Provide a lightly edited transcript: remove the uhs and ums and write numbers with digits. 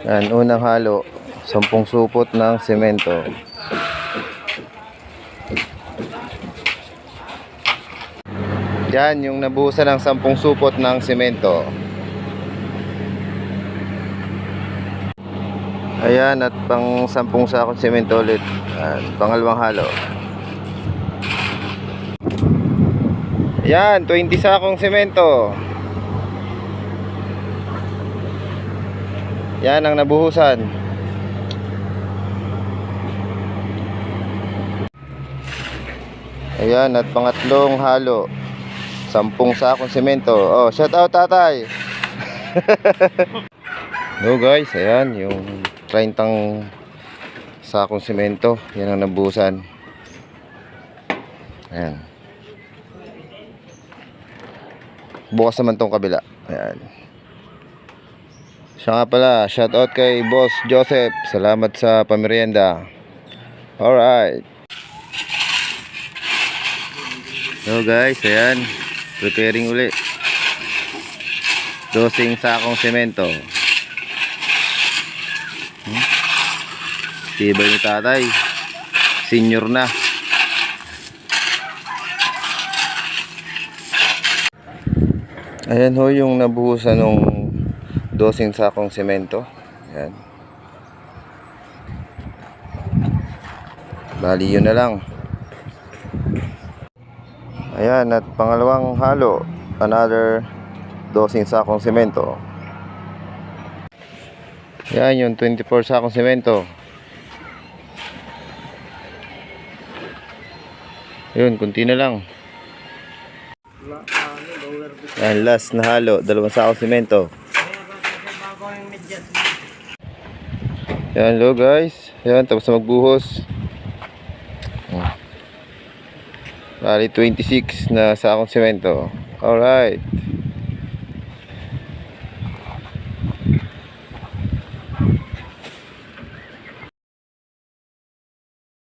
Yan, unang halo, 10 supot ng semento. Yan, yung nabuhusan ng 10 supot ng semento. Ayan, at pang 10 sakong semento ulit. Yan, pangalawang halo. Ayan, 20 sakong semento. Yan ang nabuhusan. Ayan, at pangatlong halo, 10 sakong semento. Oh, shout out tatay. No guys, ayan yung 30 sakong semento. Yan ang nabuhusan. Ayan. Bukas naman tong kabila. Ayan. Siya nga pala, shout out kay Boss Joseph. Salamat sa pamerienda. Alright. So guys, ayan, preparing uli. 12 sakong semento. Tibay ni tatay. Senior na. Ayan ho yung nabuhusan ng 12 sakong semento. Ayan. Bali yun na lang. Ayan, at pangalawang halo, another 12 sakong semento. Ayan yung 24 sakong semento. Ayun, kunti na lang. Ayan, last na halo, 2 sakong semento. Ayan, hello guys. Ayan, tapos na magbuhos. Bali 26 na sakong semento. Alright.